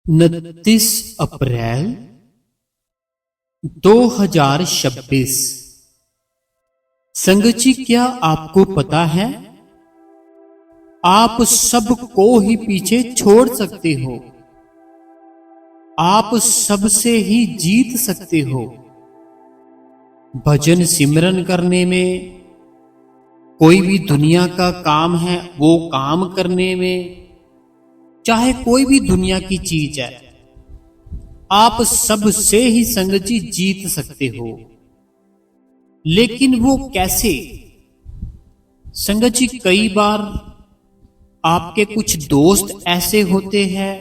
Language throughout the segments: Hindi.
29 अप्रैल 2026। संगत जी, क्या आपको पता है आप सबको ही पीछे छोड़ सकते हो, आप सबसे ही जीत सकते हो। भजन सिमरन करने में, कोई भी दुनिया का काम है वो काम करने में, चाहे कोई भी दुनिया की चीज है, आप सबसे ही संगत जी जीत सकते हो। लेकिन वो कैसे? संगत जी, कई बार आपके कुछ दोस्त ऐसे होते हैं,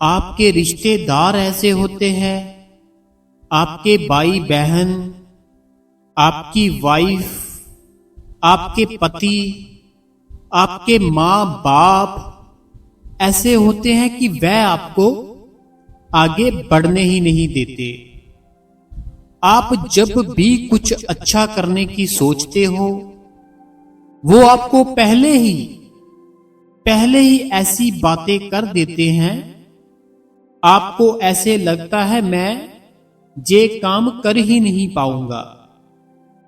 आपके रिश्तेदार ऐसे होते हैं, आपके भाई बहन, आपकी वाइफ, आपके पति, आपके माँ बाप ऐसे होते हैं कि वह आपको आगे बढ़ने ही नहीं देते। आप जब भी कुछ अच्छा करने की सोचते हो, वो आपको पहले ही ऐसी बातें कर देते हैं, आपको ऐसे लगता है मैं ये काम कर ही नहीं पाऊंगा।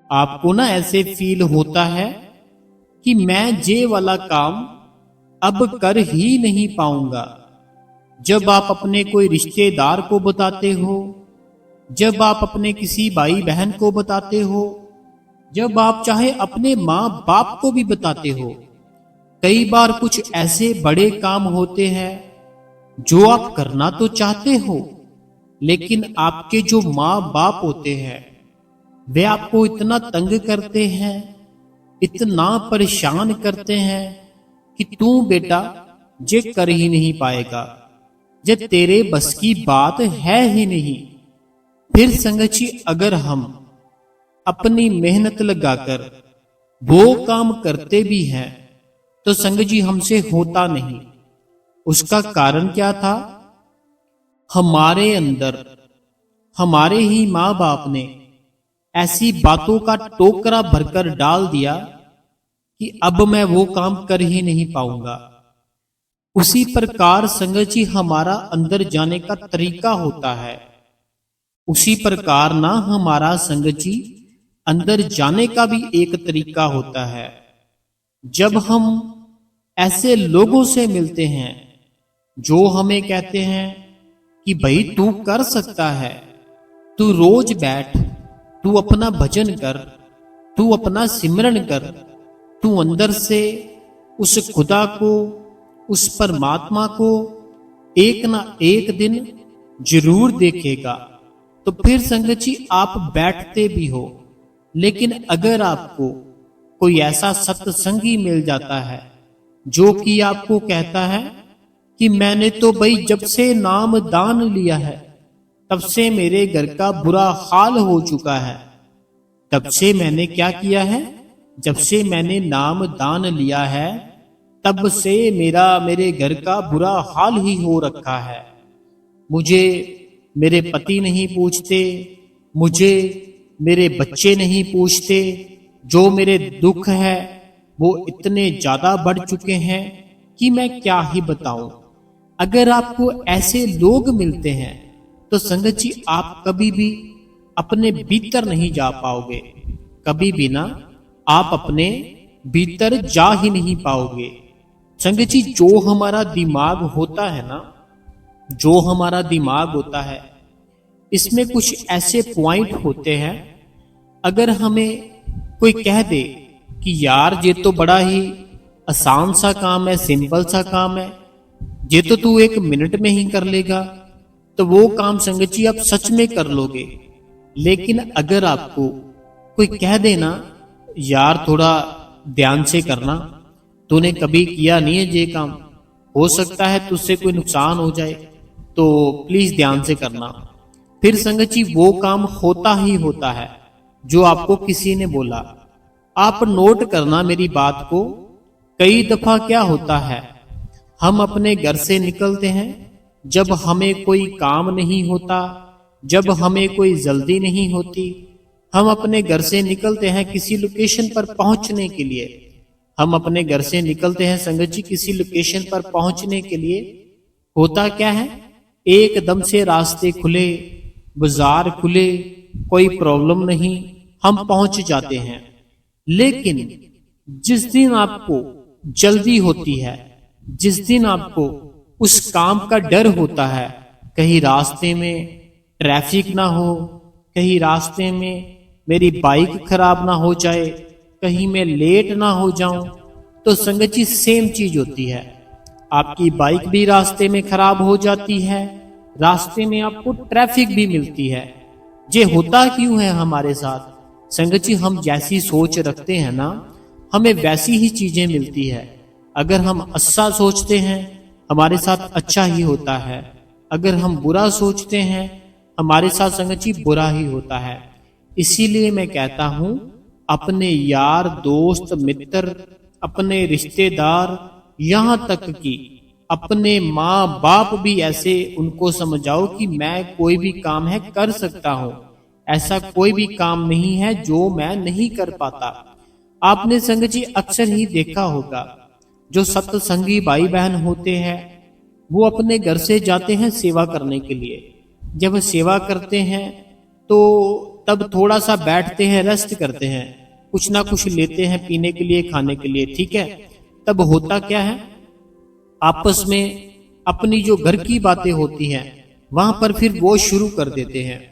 आपको ना ऐसे फील होता है कि मैं ये वाला काम अब कर ही नहीं पाऊंगा। जब आप अपने कोई रिश्तेदार को बताते हो, जब आप अपने किसी भाई बहन को बताते हो, जब आप चाहे अपने माँ बाप को भी बताते हो, कई बार कुछ ऐसे बड़े काम होते हैं जो आप करना तो चाहते हो, लेकिन आपके जो माँ बाप होते हैं वे आपको इतना तंग करते हैं, इतना परेशान करते हैं कि तू बेटा ये कर ही नहीं पाएगा, ये तेरे बस की बात है ही नहीं। फिर संगत जी, अगर हम अपनी मेहनत लगाकर वो काम करते भी हैं तो संगत जी हमसे होता नहीं। उसका कारण क्या था? हमारे अंदर हमारे ही माँ बाप ने ऐसी बातों का टोकरा भरकर डाल दिया कि अब मैं वो काम कर ही नहीं पाऊंगा। उसी प्रकार संगत जी हमारा अंदर जाने का तरीका होता है, उसी प्रकार ना हमारा संगत जी अंदर जाने का भी एक तरीका होता है। जब हम ऐसे लोगों से मिलते हैं जो हमें कहते हैं कि भाई तू कर सकता है, तू रोज बैठ, तू अपना भजन कर, तू अपना सिमरन कर, तू अंदर से उस खुदा को, उस परमात्मा को एक ना एक दिन जरूर देखेगा। तो फिर संगत जी आप बैठते भी हो, लेकिन अगर आपको कोई ऐसा सत्संगी मिल जाता है जो कि आपको कहता है कि मैंने तो भाई जब से नाम दान लिया है तब से मेरे घर का बुरा हाल हो चुका है, तब से मैंने क्या किया है, जब से मैंने नाम दान लिया है तब से मेरे घर का बुरा हाल ही हो रखा है। मुझे मेरे पति नहीं पूछते, मुझे मेरे बच्चे नहीं पूछते, जो मेरे दुख है वो इतने ज्यादा बढ़ चुके हैं कि मैं क्या ही बताऊं। अगर आपको ऐसे लोग मिलते हैं तो संगत जी आप कभी भी अपने भीतर नहीं जा पाओगे, कभी भी ना आप अपने भीतर जा ही नहीं पाओगे। संगत जी, जो हमारा दिमाग होता है ना, जो हमारा दिमाग होता है, इसमें कुछ ऐसे पॉइंट होते हैं, अगर हमें कोई कह दे कि यार ये तो बड़ा ही आसान सा काम है, सिंपल सा काम है, ये तो तू 1 मिनट में ही कर लेगा, तो वो काम संगत जी आप सच में कर लोगे। लेकिन अगर आपको कोई कह देना यार थोड़ा ध्यान से करना, तूने कभी किया नहीं है ये काम, हो सकता है तुझसे कोई नुकसान हो जाए, तो प्लीज ध्यान से करना, फिर संगत जी वो काम होता ही होता है जो आपको किसी ने बोला। आप नोट करना मेरी बात को, कई दफा क्या होता है, हम अपने घर से निकलते हैं जब हमें कोई काम नहीं होता, जब हमें कोई जल्दी नहीं होती, हम अपने घर से निकलते हैं किसी लोकेशन पर पहुंचने के लिए, हम अपने घर से निकलते हैं संगत जी किसी लोकेशन पर पहुंचने के लिए, होता क्या है, एकदम से रास्ते खुले, बाजार खुले, कोई प्रॉब्लम नहीं, हम पहुंच जाते हैं। लेकिन जिस दिन आपको जल्दी होती है, जिस दिन आपको उस काम का डर होता है, कहीं रास्ते में ट्रैफिक ना हो, कहीं रास्ते में मेरी बाइक खराब ना हो जाए, कहीं मैं लेट ना हो जाऊं, तो संगत जी सेम चीज होती है। आपकी बाइक भी रास्ते में खराब हो जाती है, रास्ते में आपको ट्रैफिक भी मिलती है। ये होता क्यों है हमारे साथ? संगत जी, हम जैसी सोच रखते हैं ना, हमें वैसी ही चीजें मिलती है। अगर हम अच्छा सोचते हैं, हमारे साथ अच्छा ही होता है। अगर हम बुरा सोचते हैं, हमारे साथ संगत जी बुरा ही होता है। इसीलिए मैं कहता हूं, अपने यार दोस्त मित्र, अपने रिश्तेदार, यहां तक कि अपने माँ बाप भी ऐसे उनको समझाओ कि मैं कोई भी काम है कर सकता हूं, ऐसा कोई भी काम नहीं है जो मैं नहीं कर पाता। आपने संगत जी अक्सर ही देखा होगा, जो सत्संगी भाई बहन होते हैं, वो अपने घर से जाते हैं सेवा करने के लिए। जब सेवा करते हैं तो तब थोड़ा सा बैठते हैं, रेस्ट करते हैं, कुछ ना कुछ लेते हैं पीने के लिए, खाने के लिए, ठीक है। तब होता क्या है, आपस में अपनी जो घर की बातें होती हैं, वहां पर फिर वो शुरू कर देते हैं,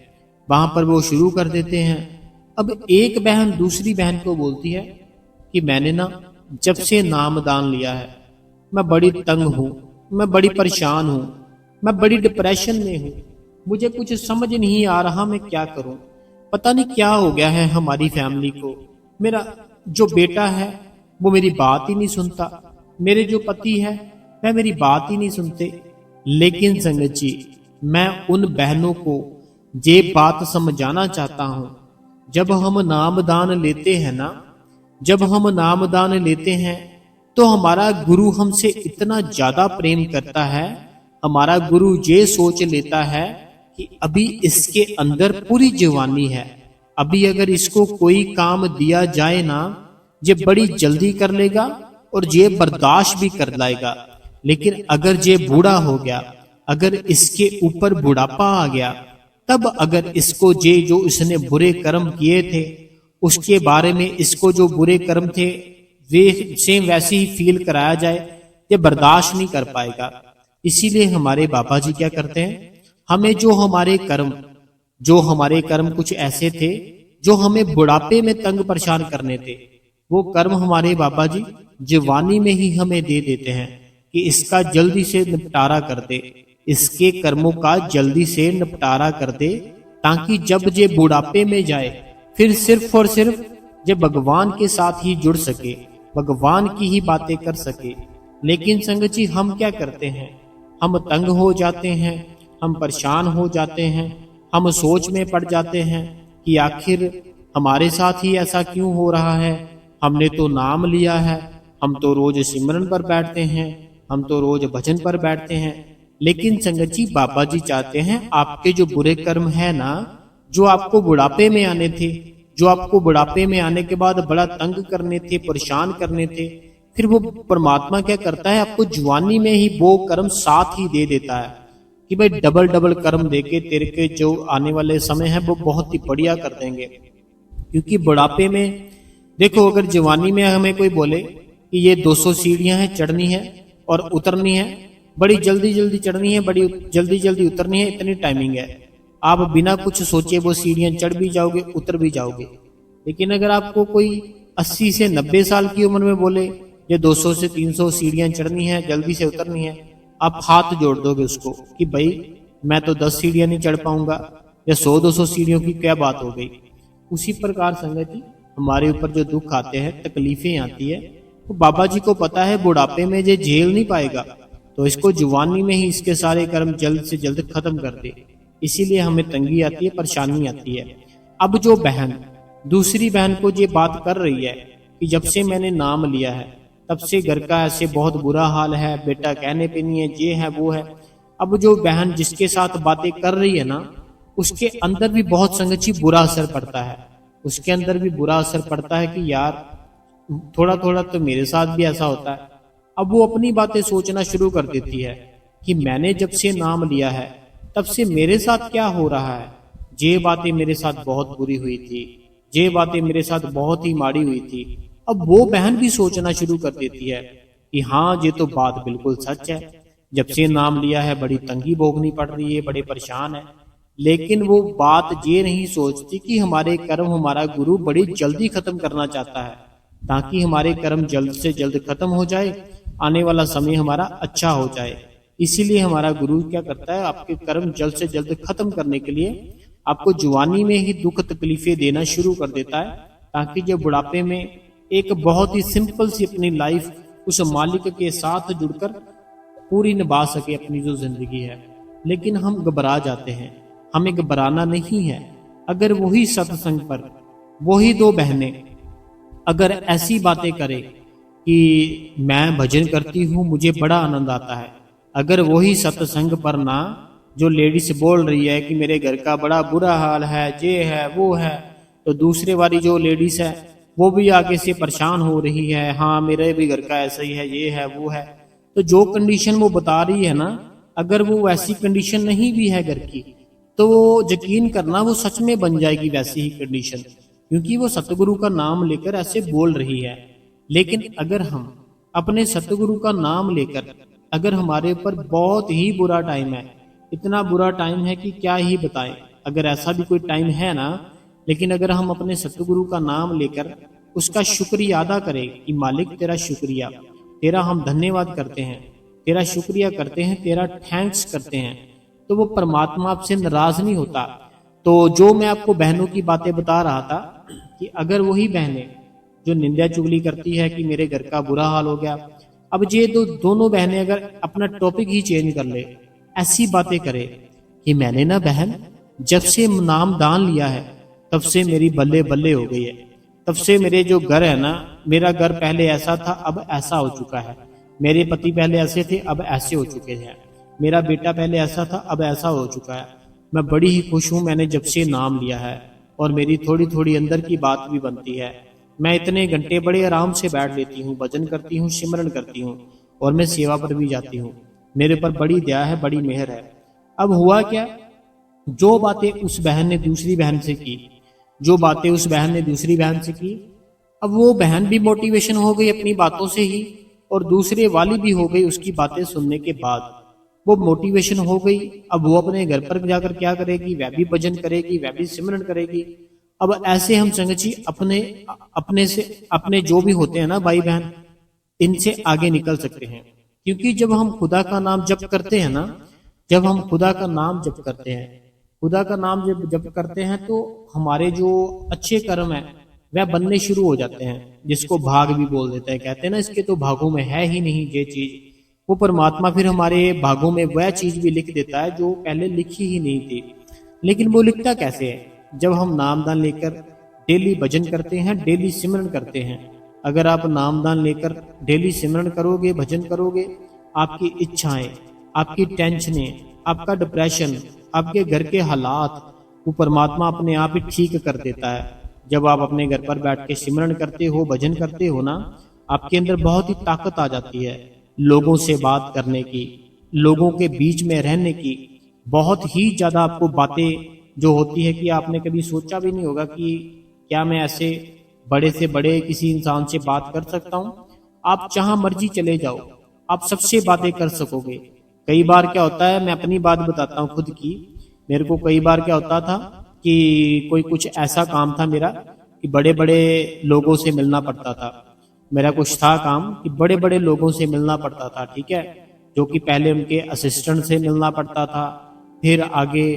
वहां पर वो शुरू कर देते हैं। अब एक बहन दूसरी बहन को बोलती है कि मैंने ना जब से नामदान लिया है, मैं बड़ी तंग हूं, मैं बड़ी परेशान हूं, मैं बड़ी डिप्रेशन में हूं, मुझे कुछ समझ नहीं आ रहा मैं क्या करूं। पता नहीं क्या हो गया है हमारी फैमिली को, मेरा जो बेटा है वो मेरी बात ही नहीं सुनता, मेरे जो पति है वह मेरी बात ही नहीं सुनते। लेकिन संगत जी, मैं उन बहनों को ये बात समझाना चाहता हूं, जब हम नामदान लेते हैं ना, जब हम नामदान लेते हैं तो हमारा गुरु हमसे इतना ज्यादा प्रेम करता है, हमारा गुरु ये सोच लेता है कि अभी इसके अंदर पूरी जवानी है, अभी अगर इसको कोई काम दिया जाए ना, ये बड़ी जल्दी कर लेगा और ये बर्दाश्त भी कर लाएगा। लेकिन अगर ये बूढ़ा हो गया, अगर इसके ऊपर बुढ़ापा आ गया, तब अगर इसको ये जो इसने बुरे कर्म किए थे उसके बारे में, इसको जो बुरे कर्म थे वे सेम वैसे ही फील कराया जाए, ये बर्दाश्त नहीं कर पाएगा। इसीलिए हमारे बाबा जी क्या करते हैं, हमें जो हमारे कर्म कुछ ऐसे थे जो हमें बुढ़ापे में तंग परेशान करने थे, वो कर्म हमारे बाबा जी जवानी में ही हमें दे देते हैं कि इसका जल्दी से निपटारा कर दे, इसके कर्मों का जल्दी से निपटारा कर दे, ताकि जब ये बुढ़ापे में जाए फिर सिर्फ और सिर्फ ये भगवान के साथ ही जुड़ सके, भगवान की ही बातें कर सके। लेकिन संगत जी, हम क्या करते हैं, हम तंग हो जाते हैं, हम परेशान हो जाते हैं, हम सोच में पड़ जाते हैं कि आखिर हमारे साथ ही ऐसा क्यों हो रहा है। हमने तो नाम लिया है, हम तो रोज सिमरन पर बैठते हैं, हम तो रोज भजन पर बैठते हैं। लेकिन संगत जी, बाबा जी चाहते हैं आपके जो बुरे कर्म है ना, जो आपको बुढ़ापे में आने थे, जो आपको बुढ़ापे में आने के बाद बड़ा तंग करने थे, परेशान करने थे, फिर वो परमात्मा क्या करता है, आपको जवानी में ही वो कर्म साथ ही दे देता है कि भाई डबल डबल कर्म देके तेरे के जो आने वाले समय है वो बहुत ही बढ़िया कर देंगे। क्योंकि बुढ़ापे में देखो, अगर जवानी में हमें कोई बोले कि ये 200 सीढ़ियां हैं चढ़नी है और उतरनी है, बड़ी जल्दी जल्दी चढ़नी है, बड़ी जल्दी जल्दी उतरनी है, इतनी टाइमिंग है, आप बिना कुछ सोचे वो सीढ़ियां चढ़ भी जाओगे, उतर भी जाओगे। लेकिन अगर आपको कोई 80 से 90 साल की उम्र में बोले ये 200 से 300 सीढ़ियां चढ़नी है, जल्दी से उतरनी है, आप हाथ जोड़ दोगे उसको कि भाई मैं तो 10 सीढ़ियां नहीं चढ़ पाऊंगा, या 100-200 सीढ़ियों की क्या बात हो गई। उसी प्रकार संगत जी, हमारे ऊपर जो दुख आते हैं, तकलीफें आती है, तो बाबा जी को पता है बुढ़ापे में ये झेल नहीं पाएगा, तो इसको जवानी में ही इसके सारे कर्म जल्द से जल्द खत्म कर दे। इसीलिए हमें तंगी आती है, परेशानी आती है। अब जो बहन दूसरी बहन को ये बात कर रही है कि जब से मैंने नाम लिया है तब से घर का ऐसे बहुत बुरा हाल है, बेटा कहने पे नहीं है, ये है वो है। अब जो बहन जिसके साथ बातें कर रही है ना, उसके अंदर भी बहुत संगत जी बुरा असर पड़ता है, उसके अंदर भी बुरा असर पड़ता है कि यार थोड़ा थोड़ा तो मेरे साथ भी ऐसा होता है। अब वो अपनी बातें सोचना शुरू कर देती है कि मैंने जब से नाम लिया है तब से मेरे साथ क्या हो रहा है। ये बातें मेरे साथ बहुत बुरी हुई थी, ये बातें मेरे साथ बहुत ही माड़ी हुई थी। अब वो बहन भी सोचना शुरू कर देती है कि हाँ, ये तो बात बिल्कुल सच है, जब से नाम लिया है बड़ी तंगी भोगनी पड़ रही है, बड़े परेशान है। लेकिन वो बात ये नहीं सोचती कि हमारे कर्म हमारा गुरु बड़ी जल्दी खत्म करना चाहता है, ताकि हमारे कर्म जल्द से जल्द खत्म हो जाए, आने वाला समय हमारा अच्छा हो जाए। इसीलिए हमारा गुरु क्या करता है, आपके कर्म जल्द से जल्द खत्म करने के लिए आपको जवानी में ही दुख तकलीफें देना शुरू कर देता है, ताकि जब बुढ़ापे में एक बहुत ही सिंपल सी अपनी लाइफ उस मालिक के साथ जुड़कर पूरी निभा सके अपनी जो जिंदगी है। लेकिन हम घबरा जाते हैं। हमें घबराना नहीं है। अगर वही सत्संग पर वही दो बहनें अगर ऐसी बातें करे कि मैं भजन करती हूँ, मुझे बड़ा आनंद आता है, अगर वही सत्संग पर ना जो लेडीज बोल रही है कि मेरे घर का बड़ा बुरा हाल है, ये है वो है, तो दूसरे वाली जो लेडीज है वो भी आगे से परेशान हो रही है, हाँ मेरे भी घर का ऐसा ही है, ये है वो है। तो जो कंडीशन वो बता रही है ना, अगर वो वैसी कंडीशन नहीं भी है घर की, तो यकीन करना वो सच में बन जाएगी वैसी ही कंडीशन, क्योंकि वो सतगुरु का नाम लेकर ऐसे बोल रही है। लेकिन अगर हम अपने सतगुरु का नाम लेकर, अगर हमारे ऊपर बहुत ही बुरा टाइम है, इतना बुरा टाइम है कि क्या ही बताएं, अगर ऐसा भी कोई टाइम है ना, लेकिन अगर हम अपने सतगुरु का नाम लेकर उसका शुक्रिया अदा करें कि मालिक तेरा शुक्रिया, तेरा हम धन्यवाद करते हैं, तेरा शुक्रिया करते हैं, तेरा थैंक्स करते हैं, तो वो परमात्मा आपसे नाराज नहीं होता। तो जो मैं आपको बहनों की बातें बता रहा था कि अगर वही बहनें जो निंदा चुगली करती है कि मेरे घर का बुरा हाल हो गया, अब ये दोनों बहनें अगर अपना टॉपिक ही चेंज कर ले, ऐसी बातें करे कि मैंने ना बहन जब से नाम दान लिया है तब से मेरी बल्ले बल्ले हो गई है, तब से मेरे जो घर है ना, मेरा घर पहले ऐसा था अब ऐसा हो चुका है, मेरे पति पहले ऐसे थे अब ऐसे हो चुके हैं, मेरा बेटा पहले ऐसा था अब ऐसा हो चुका है। मैं बड़ी ही खुश हूँ मैंने जब से नाम लिया है, और मेरी थोड़ी थोड़ी अंदर की बात भी बनती है। मैं इतने घंटे बड़े आराम से बैठ लेती हूँ, भजन करती हूँ, सिमरन करती हूँ, और मैं सेवा पर भी जाती हूँ। मेरे पर बड़ी दया है, बड़ी मेहर है। अब हुआ क्या, जो बातें उस बहन ने दूसरी बहन से की, जो बातें उस बहन ने दूसरी बहन से की, अब वो बहन भी मोटिवेशन हो गई अपनी बातों से ही, और दूसरे वाली भी हो गई उसकी बातें सुनने के बाद, वो मोटिवेशन हो गई। अब वो अपने घर पर जाकर क्या करेगी, वह भी भजन करेगी, वह भी सिमरन करेगी। अब ऐसे हम संगत जी अपने अपने से अपने जो भी होते हैं ना भाई बहन, इनसे आगे निकल सकते हैं। क्योंकि जब हम खुदा का नाम जप करते हैं ना, जब हम खुदा का नाम जप करते हैं, खुदा का नाम जब जप करते हैं, तो हमारे जो अच्छे कर्म है वह बनने शुरू हो जाते हैं, जिसको भाग भी बोल देते हैं। कहते हैं ना, इसके तो भागों में है ही नहीं ये चीज। वो परमात्मा फिर हमारे भागों में वह चीज भी लिख देता है जो पहले लिखी ही नहीं थी। लेकिन वो लिखता कैसे है, जब हम नामदान लेकर डेली भजन करते हैं, डेली सिमरन करते हैं। अगर आप नामदान लेकर डेली सिमरन करोगे, भजन करोगे, आपकी इच्छाएं, आपकी टेंशनें, आपका डिप्रेशन, आपके घर के हालात, वो परमात्मा अपने आप ही ठीक कर देता है। जब आप अपने घर पर बैठ के सिमरन करते हो, भजन करते हो ना, आपके अंदर बहुत ही ताकत आ जाती है लोगों से बात करने की, लोगों के बीच में रहने की। बहुत ही ज्यादा आपको बातें जो होती है कि आपने कभी सोचा भी नहीं होगा कि क्या मैं ऐसे बड़े से बड़े किसी इंसान से बात कर सकता हूँ। आप जहां मर्जी चले जाओ, आप सबसे बातें कर सकोगे। कई बार क्या होता है, मैं अपनी बात बताता हूँ खुद की। मेरे को कई बार क्या होता था कि कोई कुछ ऐसा काम था मेरा कि बड़े बड़े लोगों से मिलना पड़ता था। मेरा कुछ था काम कि बड़े बड़े लोगों से मिलना पड़ता था, ठीक है, जो कि पहले उनके असिस्टेंट से मिलना पड़ता था, फिर आगे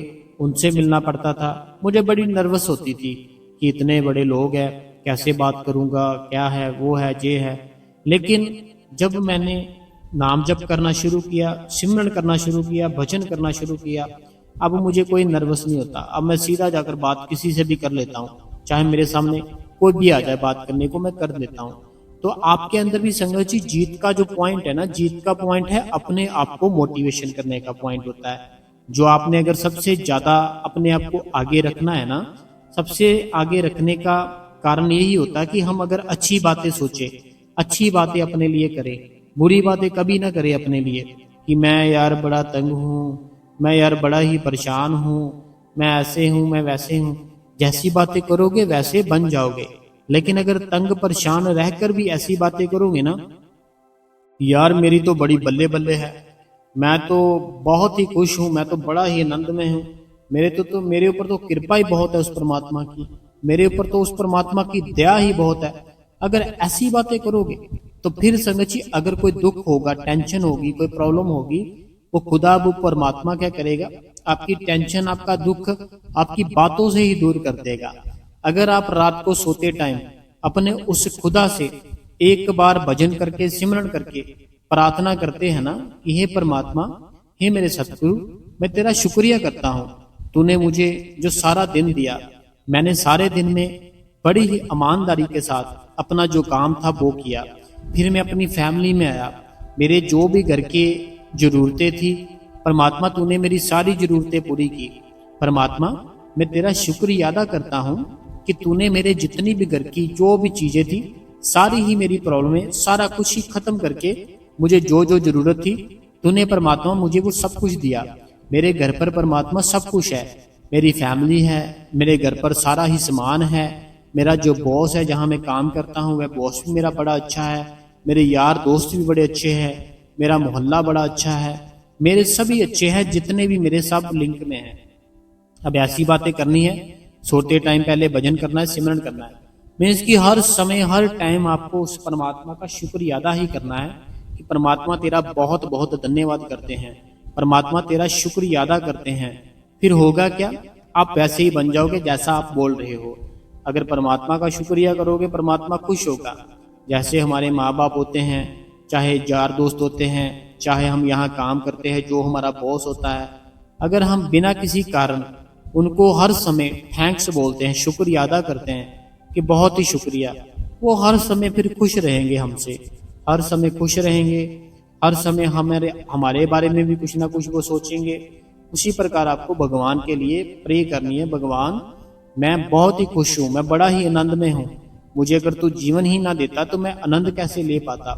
उनसे मिलना पड़ता था। मुझे बड़ी नर्वस होती थी कि इतने बड़े लोग हैं, कैसे बात करूंगा, क्या है वो है ये है। लेकिन जब मैंने नाम जप करना शुरू किया, सिमरन करना शुरू किया, भजन करना शुरू किया, अब मुझे कोई नर्वस नहीं होता। अब मैं सीधा जाकर बात किसी से भी कर लेता हूँ, चाहे मेरे सामने कोई भी आ जाए बात करने को, मैं कर लेता हूँ। तो आपके अंदर भी संगत जी जीत का जो पॉइंट है ना, जीत का पॉइंट है अपने आप को मोटिवेशन करने का पॉइंट होता है। जो आपने अगर सबसे ज्यादा अपने आप को आगे रखना है ना, सबसे आगे रखने का कारण यही होता है कि हम अगर अच्छी बातें सोचे, अच्छी बातें अपने लिए करें, बुरी बातें कभी ना करें अपने लिए। कि मैं यार बड़ा तंग हूँ, मैं यार बड़ा ही परेशान हूँ, मैं ऐसे हूँ, मैं वैसे हूँ। जैसी बातें करोगे वैसे बन जाओगे। लेकिन अगर तंग परेशान रहकर भी ऐसी बातें करोगे ना, यार मेरी तो बड़ी बल्ले बल्ले है, मैं तो बहुत ही खुश हूँ, मैं तो बड़ा ही आनंद में हूँ, मेरे ऊपर तो कृपा ही बहुत है उस परमात्मा की, मेरे ऊपर तो उस परमात्मा की दया ही बहुत है। अगर ऐसी बातें करोगे तो फिर संगत जी अगर कोई दुख होगा, टेंशन होगी, कोई प्रॉब्लम होगी, वो खुदा वो परमात्मा क्या करेगा, आपकी टेंशन, आपका दुख आपकी बातों से ही दूर कर देगा। अगर आप रात को सोते टाइम अपने उस खुदा से एक बार भजन करके, सिमरन करके प्रार्थना करते हैं ना कि हे परमात्मा, हे मेरे सतगुरु, मैं तेरा शुक्रिया करता हूँ, तूने मुझे जो सारा दिन दिया, मैंने सारे दिन में बड़ी ही ईमानदारी के साथ अपना जो काम था वो किया, फिर मैं अपनी फैमिली में आया, मेरे जो भी घर के जरूरतें थी परमात्मा तूने मेरी सारी जरूरतें पूरी की। परमात्मा मैं तेरा शुक्रिया अदा करता हूँ कि तूने मेरे जितनी भी घर की जो भी चीजें थी सारी ही मेरी प्रॉब्लमें सारा कुछ ही खत्म करके मुझे जो जो जरूरत थी तूने परमात्मा मुझे वो सब कुछ दिया। मेरे घर पर परमात्मा सब कुछ है, मेरी फैमिली है, मेरे घर पर सारा ही सामान है, मेरा जो बॉस है जहाँ मैं काम करता हूँ वह बॉस भी मेरा बड़ा अच्छा है, मेरे यार दोस्त भी बड़े अच्छे हैं, मेरा मोहल्ला बड़ा अच्छा है, मेरे सभी अच्छे हैं जितने भी मेरे सब लिंक में हैं। अब ऐसी बातें करनी है, सोते टाइम पहले भजन करना है, सिमरन करना है, मीन्स कि हर समय हर टाइम आपको उस परमात्मा का शुक्रिया अदा ही करना है कि परमात्मा तेरा बहुत बहुत धन्यवाद करते हैं, परमात्मा तेरा शुक्रिया अदा करते हैं। फिर होगा क्या, आप वैसे ही बन जाओगे जैसा आप बोल रहे हो। अगर परमात्मा का शुक्रिया करोगे परमात्मा खुश होगा। जैसे हमारे माँ बाप होते हैं, चाहे यार दोस्त होते हैं, चाहे हम यहाँ काम करते हैं, जो हमारा बॉस होता है, अगर हम बिना किसी कारण उनको हर समय थैंक्स बोलते हैं, शुक्रिया अदा करते हैं कि बहुत ही शुक्रिया, वो हर समय फिर खुश रहेंगे हमसे, हर समय खुश रहेंगे, हर समय हमारे हमारे बारे में भी कुछ ना कुछ वो सोचेंगे। उसी प्रकार आपको भगवान के लिए प्रे करनी है, भगवान मैं बहुत ही खुश हूँ, मैं बड़ा ही आनंद में हूँ, मुझे अगर तू जीवन ही ना देता तो मैं आनंद कैसे ले पाता।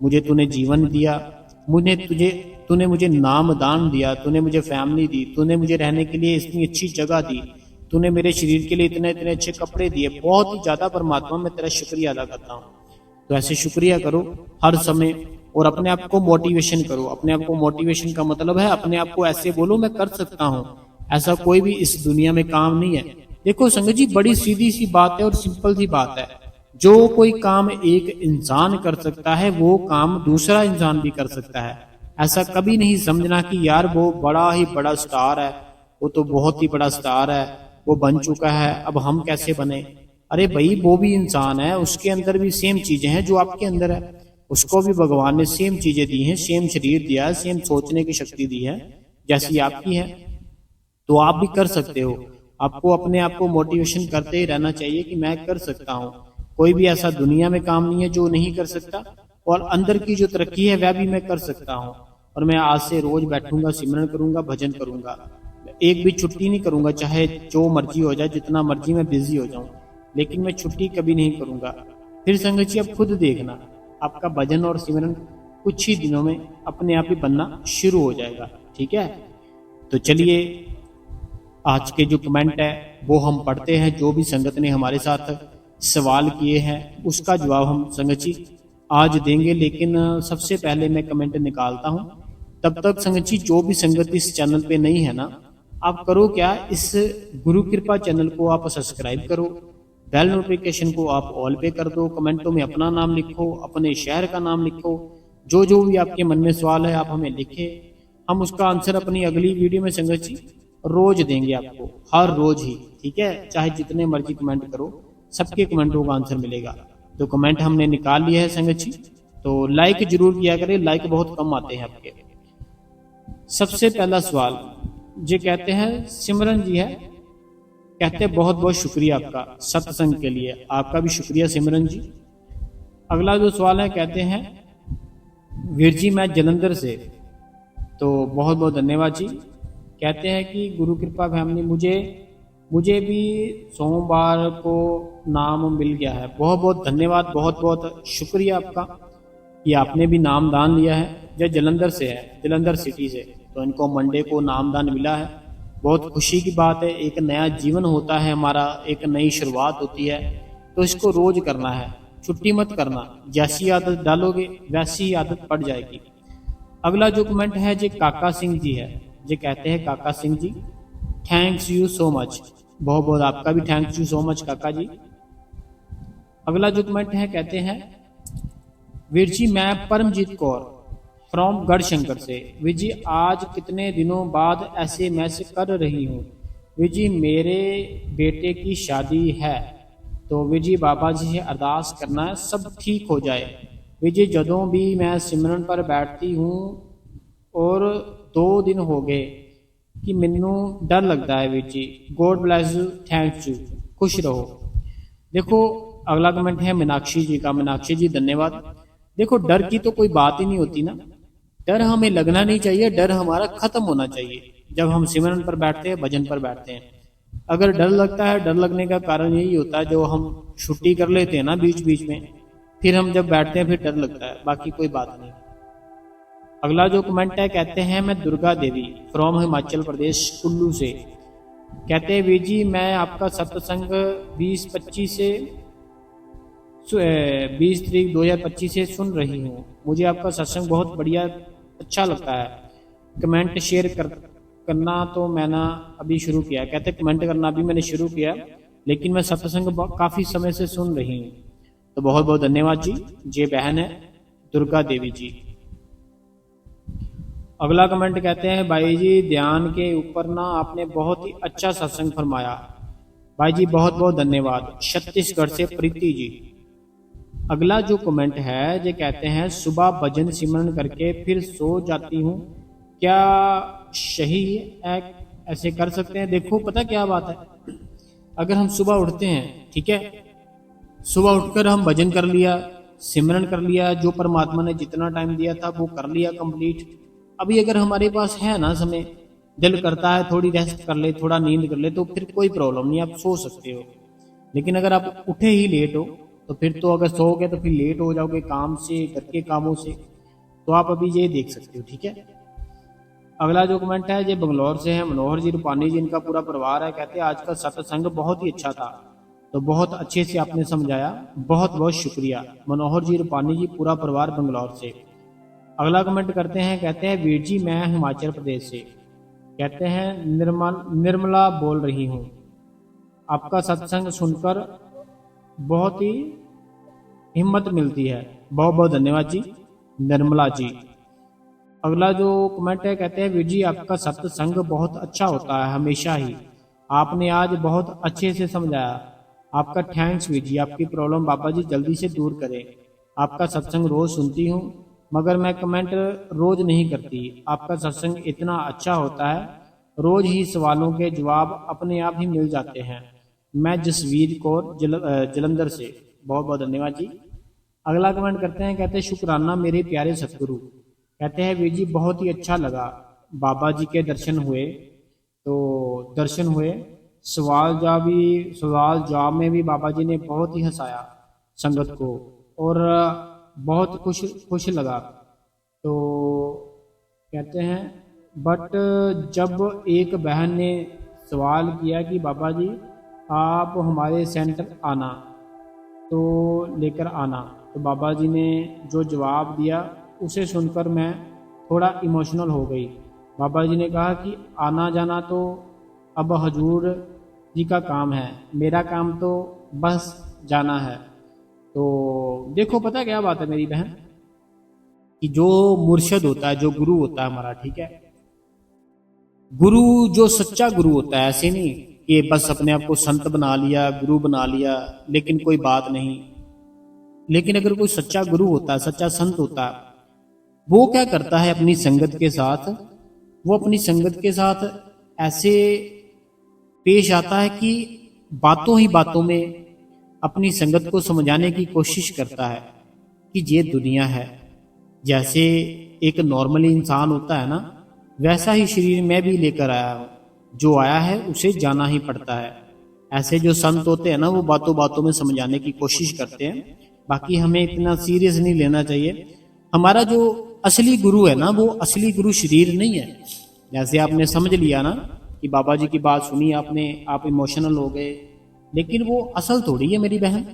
मुझे तूने जीवन दिया, तूने मुझे नाम दान दिया, तूने मुझे फैमिली दी, तूने मुझे रहने के लिए इतनी अच्छी जगह दी, तूने मेरे शरीर के लिए इतने इतने अच्छे कपड़े दिए, बहुत ही ज्यादा परमात्मा मैं तेरा शुक्रिया अदा करता हूँ। तो ऐसे शुक्रिया करो हर समय और अपने आप को मोटिवेशन करो। अपने आप को मोटिवेशन का मतलब है अपने आप को ऐसे बोलो मैं कर सकता हूँ, ऐसा कोई भी इस दुनिया में काम नहीं है। देखो संगत जी बड़ी सीधी सी बात है और सिंपल सी बात है, जो कोई काम एक इंसान कर सकता है वो काम दूसरा इंसान भी कर सकता है। ऐसा कभी नहीं समझना कि यार वो बड़ा ही बड़ा स्टार है, वो तो बहुत ही बड़ा स्टार है, वो बन चुका है, अब हम कैसे बने। अरे भाई वो भी इंसान है, उसके अंदर भी सेम चीजें हैं जो आपके अंदर है, उसको भी भगवान ने सेम चीजें दी हैं, सेम शरीर दिया है, सेम सोचने की शक्ति दी है जैसी आपकी है। तो आप भी कर सकते हो। आपको अपने आप को मोटिवेशन करते ही रहना चाहिए कि मैं कर सकता हूँ। कोई भी ऐसा दुनिया में काम नहीं है जो नहीं कर सकता, और अंदर की जो तरक्की है वह भी मैं कर सकता हूँ। और मैं आज से रोज बैठूंगा, सिमरन करूंगा, भजन करूंगा, एक भी छुट्टी नहीं करूंगा, चाहे जो मर्जी हो जाए, जितना मर्जी मैं बिजी हो जाऊं, लेकिन मैं छुट्टी कभी नहीं करूंगा। फिर संगत जी अब खुद देखना, आपका भजन और सिमरन कुछ ही दिनों में अपने आप ही बनना शुरू हो जाएगा। ठीक है, तो चलिए आज के जो कमेंट है वो हम पढ़ते हैं। जो भी संगत ने हमारे साथ सवाल किए हैं उसका जवाब हम संगत जी आज देंगे, लेकिन सबसे पहले मैं कमेंट निकालता हूं। तब तक संगत जी जो भी संगत इस चैनल पे नहीं है ना, आप करो क्या, इस गुरु कृपा चैनल को आप सब्सक्राइब करो, बेल नोटिफिकेशन को आप ऑल पे कर दो, कमेंटों में अपना नाम लिखो, अपने शहर का नाम लिखो, जो जो भी आपके मन में सवाल है आप हमें लिखे, हम उसका आंसर अपनी अगली वीडियो में संगत जी रोज देंगे आपको, हर रोज ही। ठीक है, चाहे जितने मर्जी कमेंट करो, सबके कमेंटों का आंसर मिलेगा। तो कमेंट हमने निकाल लिया है संगत जी, तो लाइक जरूर किया करें, लाइक बहुत कम आते हैं आपके। सबसे पहला सवाल जी कहते हैं, सिमरन जी है, कहते हैं बहुत बहुत शुक्रिया आपका सत्संग के लिए। आपका भी शुक्रिया सिमरन जी। अगला जो सवाल है, कहते हैं वीर जी मैं जलंधर से, तो बहुत बहुत धन्यवाद जी। कहते हैं कि गुरु कृपा फैमिली मुझे भी सोमवार को नाम मिल गया है। बहुत बहुत धन्यवाद, बहुत बहुत शुक्रिया आपका कि आपने भी नाम दान लिया है। जो जलंधर से है, जलंधर सिटी से। तो इनको मंडे को नामदान मिला है, बहुत खुशी की बात है। एक नया जीवन होता है हमारा, एक नई शुरुआत होती है, तो इसको रोज करना है, छुट्टी मत करना। जैसी आदत डालोगे वैसी आदत पड़ जाएगी। अगला जो कमेंट है जी काका सिंह जी है, जी कहते हैं काका Singh ji thanks you so much. बहुत बहुत आपका भी थैंक्स यू सो मच काका जी। अगला जो कमेंट है कहते हैं वीर जी मैं परमजीत कौर फ्रॉम गढ़शंकर से। वीर जी आज कितने दिनों बाद ऐसे मैसेज कर रही हूँ। वीर जी मेरे बेटे की शादी है, तो वीर जी बाबा जी से अरदास करना है सब ठीक हो जाए। वीर जी जदों भी मैं सिमरन पर बैठती हूँ और 2 दिन हो गए कि मैनू डर लगता है। Veer ji god bless you, thanks you, खुश रहो। देखो अगला कमेंट है मीनाक्षी जी का। मीनाक्षी जी धन्यवाद। देखो डर की तो कोई बात ही नहीं होती ना, डर हमें लगना नहीं चाहिए, डर हमारा खत्म होना चाहिए जब हम सिमरन पर बैठते हैं, भजन पर बैठते हैं। अगर डर लगता है, डर लगने का कारण यही होता है जो हम छुट्टी कर लेते हैं ना बीच बीच में, फिर हम जब बैठते हैं फिर डर लगता है, बाकी कोई बात नहीं। अगला जो कमेंट है कहते हैं मैं दुर्गा देवी फ्रॉम हिमाचल प्रदेश कुल्लू से। कहते हैं वीर जी मैं आपका सत्संग 20-25 से 20 तारीख 2025 से सुन रही हूँ। मुझे आपका सत्संग बहुत बढ़िया अच्छा लगता है। कमेंट शेयर करना तो मैंने अभी शुरू किया। कहते कमेंट करना भी मैंने शुरू किया, लेकिन मैं सत्संग काफ़ी समय से सुन रही हूँ। तो बहुत बहुत धन्यवाद जी। ये बहन है दुर्गा देवी जी। अगला कमेंट कहते हैं भाई जी ध्यान के ऊपर ना आपने बहुत ही अच्छा सत्संग फरमाया। भाई जी बहुत बहुत धन्यवाद। छत्तीसगढ़ से प्रीति जी। अगला जो कमेंट है ये कहते हैं सुबह भजन सिमरन करके फिर सो जाती हूँ, क्या सही है, ऐसे कर सकते हैं? देखो पता क्या बात है, अगर हम सुबह उठते हैं, ठीक है, सुबह उठकर हम भजन कर लिया, सिमरन कर लिया, जो परमात्मा ने जितना टाइम दिया था वो कर लिया कंप्लीट। अभी अगर हमारे पास है ना समय, दिल करता है थोड़ी रेस्ट कर ले, थोड़ा नींद कर ले, तो फिर कोई प्रॉब्लम नहीं, आप सो सकते हो। लेकिन अगर आप उठे ही लेट हो तो फिर तो अगर सोओगे तो फिर लेट हो जाओगे काम से, घर के कामों से। तो आप अभी ये देख सकते हो, ठीक है। अगला जो कमेंट है ये बंगलौर से है मनोहर जी रूपानी जी, इनका पूरा परिवार है। कहते हैं आज का सत्संग बहुत ही अच्छा था, तो बहुत अच्छे से आपने समझाया, बहुत बहुत शुक्रिया। मनोहर जी रूपानी जी, पूरा परिवार बंगलौर से। अगला कमेंट करते हैं, कहते हैं वीर जी मैं हिमाचल प्रदेश से। कहते हैं निर्मला बोल रही हूँ, आपका सत्संग सुनकर बहुत ही हिम्मत मिलती है। बहुत बहुत धन्यवाद जी निर्मला जी। अगला जो कमेंट है कहते हैं वीर जी आपका सत्संग बहुत अच्छा होता है हमेशा ही, आपने आज बहुत अच्छे से समझाया, आपका थैंक्स वीर जी। आपकी प्रॉब्लम बाबा जी जल्दी से दूर करें। आपका सत्संग रोज सुनती हूँ मगर मैं कमेंट रोज नहीं करती। आपका सत्संग इतना अच्छा होता है, रोज ही सवालों के जवाब अपने आप ही मिल जाते हैं। मैं जसवीर कौर जलंधर से। बहुत बहुत धन्यवाद जी। अगला कमेंट करते हैं, कहते हैं शुक्राना मेरे प्यारे सतगुरु। कहते हैं वीर जी बहुत ही अच्छा लगा, बाबा जी के दर्शन हुए, तो दर्शन हुए, सवाल जवाब में भी बाबा जी ने बहुत ही हंसाया संगत को और बहुत खुश लगा। तो कहते हैं बट जब एक बहन ने सवाल किया कि बाबा जी आप हमारे सेंटर आना तो लेकर आना, तो बाबा जी ने जो जवाब दिया उसे सुनकर मैं थोड़ा इमोशनल हो गई। बाबा जी ने कहा कि आना जाना तो अब हजूर जी का काम है, मेरा काम तो बस जाना है। तो देखो पता क्या बात है मेरी बहन, कि जो मुर्शद होता है, जो गुरु होता है हमारा, ठीक है, गुरु जो सच्चा गुरु होता है, ऐसे नहीं कि बस अपने आप को संत बना लिया, गुरु बना लिया, लेकिन कोई बात नहीं। लेकिन अगर कोई सच्चा गुरु होता है, सच्चा संत होता है, वो क्या करता है अपनी संगत के साथ, वो अपनी संगत के साथ ऐसे पेश आता है कि बातों ही बातों में अपनी संगत को समझाने की कोशिश करता है कि ये दुनिया है, जैसे एक नॉर्मली इंसान होता है ना, वैसा ही शरीर मैं भी लेकर आया हूँ, जो आया है उसे जाना ही पड़ता है। ऐसे जो संत होते हैं ना, वो बातों बातों में समझाने की कोशिश करते हैं, बाकी हमें इतना सीरियस नहीं लेना चाहिए। हमारा जो असली गुरु है ना, वो असली गुरु शरीर नहीं है। जैसे आपने समझ लिया ना कि बाबा जी की बात सुनी आपने, आप इमोशनल हो गए, लेकिन वो असल थोड़ी है मेरी बहन,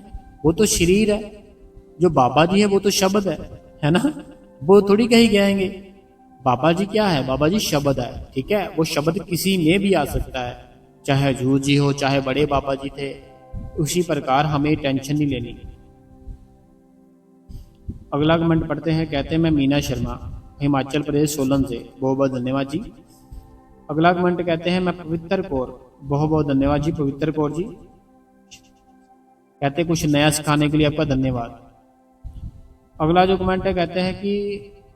वो तो शरीर है। जो बाबा जी है वो तो शब्द है ना, वो थोड़ी कहीं जाएंगे। बाबा जी क्या है? बाबा जी शब्द है, ठीक है। वो शब्द किसी में भी आ सकता है, चाहे हजूर जी हो, चाहे बड़े बाबा जी थे। उसी प्रकार हमें टेंशन नहीं लेनी। अगला कमेंट पढ़ते हैं। कहते हैं मैं मीना शर्मा, हिमाचल प्रदेश सोलन से, बहुत बहुत धन्यवाद जी। अगला कमेंट कहते हैं मैं पवित्र कौर, बहुत बहुत धन्यवाद जी पवित्र कौर जी। कहते हैं कुछ नया सिखाने के लिए आपका धन्यवाद। अगला जो कमेंट है, कहते हैं कि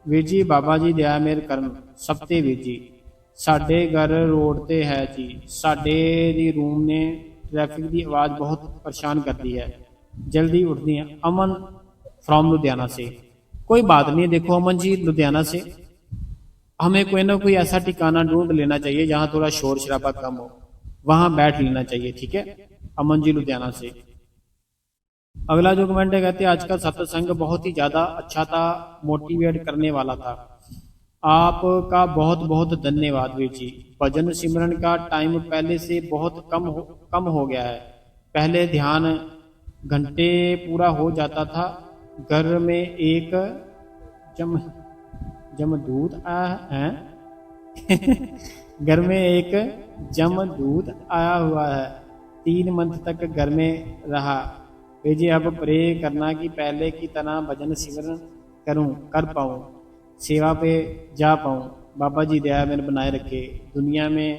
वीर जी बाबा जी दया मेर करन सब ते वीर जी, ਸਾਡੇ घर रोड ते है जी, ਸਾਡੇ ਦੀ रूम ने ट्रैफिक की आवाज़ बहुत परेशान करती है, जल्दी उठती है। अमन फ्रॉम लुधियाना से। कोई बात नहीं, देखो अमन जी लुधियाना से, हमें कोई ना कोई ऐसा ठिकाना ढूंढ लेना चाहिए जहाँ थोड़ा शोर शराबा कम हो, वहां बैठ लेना चाहिए, ठीक है। अमन जी लुधियाना से। अगला जो कमेंट है, कहते हैं आज का सत्संग बहुत ही ज्यादा अच्छा था, मोटिवेट करने वाला था। आपका बहुत बहुत धन्यवाद वीर जी। भजन सिमरन का टाइम पहले से बहुत कम हो गया है। पहले ध्यान घंटे पूरा हो जाता था। घर में एक जम जमदूत है घर में एक जमदूत आया हुआ है, 3 मंथ तक घर में रहा। भेजे अब प्रे करना कि पहले की तरह भजन सिमरन कर पाऊँ, सेवा पे जा पाऊँ। बाबा जी दया मैंने बनाए रखे दुनिया में।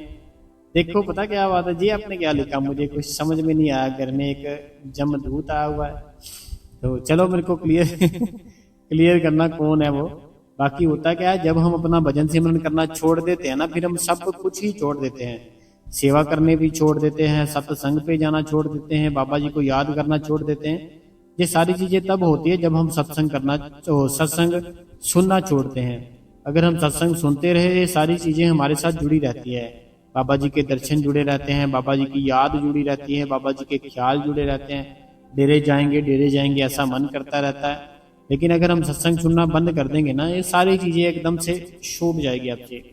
देखो पता क्या बात है जी, आपने क्या लिखा मुझे कुछ समझ में नहीं आया। घर में एक जमदूत आया हुआ है, तो चलो मेरे को क्लियर करना कौन है वो। बाकी होता क्या है, जब हम अपना भजन सिमरन करना छोड़ देते हैं ना, फिर हम सब कुछ ही छोड़ देते हैं। सेवा करने भी छोड़ देते हैं, सत्संग पे जाना छोड़ देते हैं, बाबा जी को याद करना छोड़ देते हैं। ये सारी चीजें तब होती है जब हम सत्संग सुनना छोड़ते हैं। अगर हम सत्संग सुनते रहे, ये सारी चीजें हमारे साथ जुड़ी रहती है। बाबा जी के दर्शन जुड़े रहते हैं, बाबा जी की याद जुड़ी रहती है, बाबा जी के ख्याल जुड़े रहते हैं। डेरे जाएंगे ऐसा मन करता रहता है। लेकिन अगर हम सत्संग सुनना बंद कर देंगे ना, ये सारी चीजें एकदम से छूट जाएगी आपसे।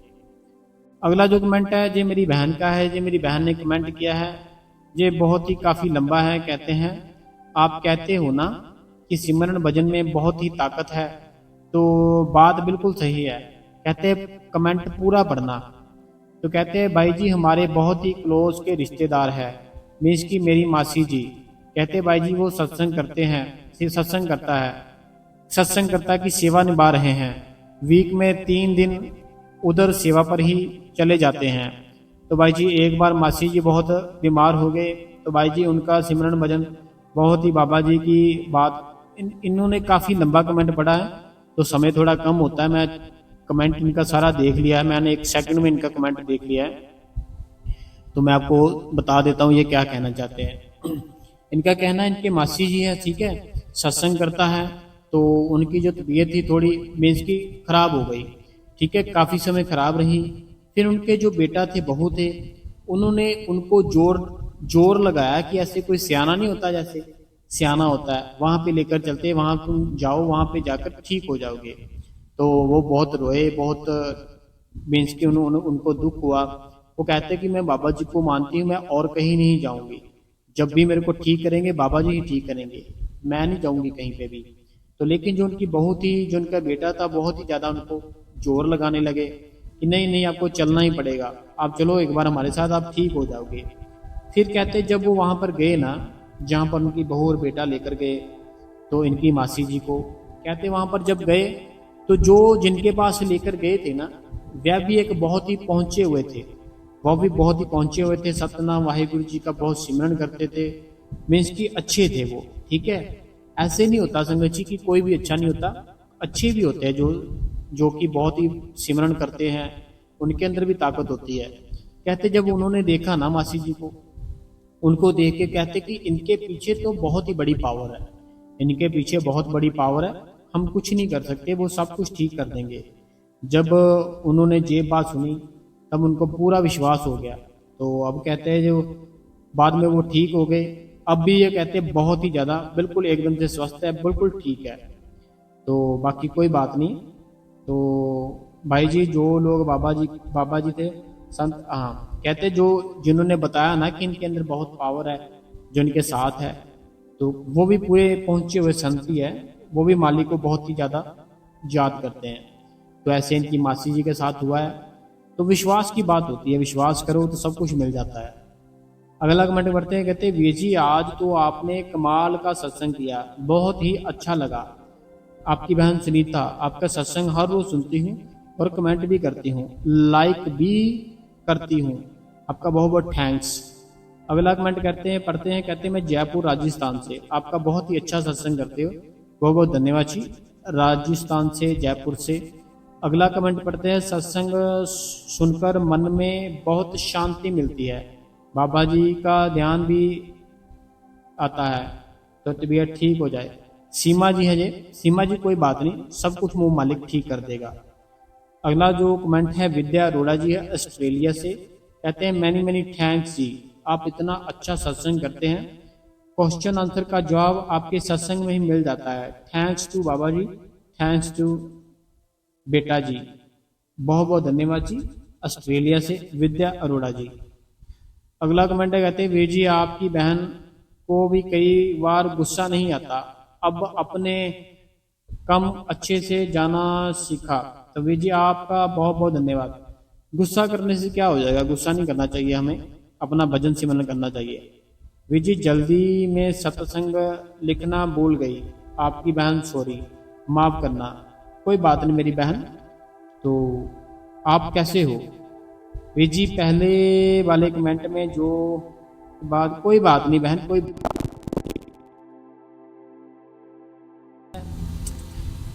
अगला जो कमेंट है ये मेरी बहन का है। ये मेरी बहन ने कमेंट किया है, ये बहुत ही काफी लंबा है। कहते हैं आप कहते हो ना कि सिमरन भजन में बहुत ही ताकत है, तो बात बिल्कुल सही है। कहते हैं कमेंट पूरा पढ़ना। तो कहते हैं भाई जी हमारे बहुत ही क्लोज के रिश्तेदार है, मीन्स की मेरी मासी जी। कहते भाई जी वो सत्संग करते हैं, सिर्फ सत्संग करता की सेवा निभा रहे हैं। वीक में 3 दिन उधर सेवा पर ही चले जाते हैं। तो भाई जी एक बार मासी जी बहुत बीमार हो गए, तो भाई जी उनका सिमरन भजन बहुत ही बाबा जी की बात। इन्होंने काफी लंबा कमेंट पढ़ा है, तो समय थोड़ा कम होता है। मैं कमेंट इनका सारा देख लिया है, मैंने 1 सेकंड में इनका कमेंट देख लिया है, तो मैं आपको बता देता हूँ ये क्या कहना चाहते हैं। इनका कहना है इनके मासी जी है, ठीक है, सत्संग करता है, तो उनकी जो तबीयत थी थोड़ी मीन्स की खराब हो गई, ठीक है, काफी समय खराब रही। फिर उनके जो बेटा थे बहू थे, उन्होंने उनको जोर लगाया कि ऐसे कोई सियाना नहीं होता, जैसे सियाना होता है वहां पे लेकर चलते, वहां तुम जाओ, वहां पे जाकर ठीक हो जाओगे। तो वो बहुत रोए, बहुत मीन्स की उनको दुख हुआ। वो कहते कि मैं बाबा जी को मानती हूँ, मैं और कहीं नहीं जाऊंगी, जब भी मेरे को ठीक करेंगे बाबा जी ही ठीक करेंगे, मैं नहीं जाऊंगी कहीं पे भी। तो लेकिन जो उनकी बहू थी, जो उनका बेटा था, बहुत ही ज्यादा उनको जोर लगाने लगे कि नहीं नहीं आपको चलना ही पड़ेगा, आप चलो एक बार हमारे साथ, आप ठीक हो जाओगे। फिर कहते जब वो वहां पर गए ना, जहाँ पर उनकी बहू और बेटा लेकर गए, तो इनकी मासी जी को कहते वहां पर जब गए, तो जो जिनके पास लेकर गए थे ना, वह भी एक बहुत ही पहुंचे हुए थे, वह भी बहुत ही पहुंचे हुए थे, सतनाम वाहिगुरु जी का बहुत सिमरन करते थे, मीन्स की अच्छे थे वो, ठीक है। ऐसे नहीं होता संगत जी की कोई भी अच्छा नहीं होता, अच्छे भी होते हैं जो कि बहुत ही सिमरन करते हैं, उनके अंदर भी ताकत होती है। कहते जब उन्होंने देखा ना मासी जी को, उनको देख के कहते कि इनके पीछे तो बहुत ही बड़ी पावर है, इनके पीछे बहुत बड़ी पावर है, हम कुछ नहीं कर सकते, वो सब कुछ ठीक कर देंगे। जब उन्होंने ये बात सुनी तब उनको पूरा विश्वास हो गया। तो अब कहते हैं जो बाद में वो ठीक हो गए, अब भी ये कहते हैं बहुत ही ज़्यादा बिल्कुल एकदम से स्वस्थ है, बिल्कुल ठीक है। तो बाकी कोई बात नहीं। तो भाई जी, जो लोग बाबा जी थे संत, हाँ, कहते जो जिन्होंने बताया ना कि इनके अंदर बहुत पावर है, जो इनके साथ है, तो वो भी पूरे पहुंचे हुए संत ही है। वो भी मालिक को बहुत ही ज़्यादा याद करते हैं। तो ऐसे इनकी मासी जी के साथ हुआ है। तो विश्वास की बात होती है, विश्वास करो तो सब कुछ मिल जाता है। अगला कमेंट करते हैं, कहते हैं वीर जी आज तो आपने कमाल का सत्संग किया, बहुत ही अच्छा लगा। आपकी बहन सुनीता, आपका सत्संग हर रोज सुनती हूँ और कमेंट भी करती हूँ, लाइक भी करती हूँ। आपका बहुत बहुत थैंक्स। अगला कमेंट करते हैं, पढ़ते हैं, कहते हैं मैं जयपुर राजस्थान से, आपका बहुत ही अच्छा सत्संग करते हो, बहुत बहुत धन्यवाद जी। राजस्थान से, जयपुर से। अगला कमेंट पढ़ते हैं, सत्संग सुनकर मन में बहुत शांति मिलती है, बाबा जी का ध्यान भी आता है तो तबीयत ठीक हो जाए। सीमा जी है, ये सीमा जी कोई बात नहीं, सब कुछ मुंह मालिक ठीक कर देगा। अगला जो कमेंट है विद्या अरोड़ा जी है, ऑस्ट्रेलिया से, कहते हैं मैनी मैनी थैंक्स जी, आप इतना अच्छा सत्संग करते हैं, क्वेश्चन आंसर का जवाब आपके सत्संग में ही मिल जाता है। थैंक्स टू बाबा जी, थैंक्स टू बेटा जी, बहुत बहुत धन्यवाद जी। ऑस्ट्रेलिया से विद्या अरोड़ा जी। अगला कमेंट है, कहते हैं वीर जी आपकी बहन को भी कई बार गुस्सा नहीं आता, अब अपने कम अच्छे से जाना सीखा। तो वीर जी आपका बहुत बहुत धन्यवाद। गुस्सा करने से क्या हो जाएगा, गुस्सा नहीं करना चाहिए, हमें अपना भजन सिमरन करना चाहिए। वीर जी जल्दी में सत्संग लिखना भूल गई, आपकी बहन सॉरी, माफ करना। कोई बात नहीं मेरी बहन। तो आप कैसे हो वीर जी, पहले वाले कमेंट में जो बात, कोई बात नहीं बहन, कोई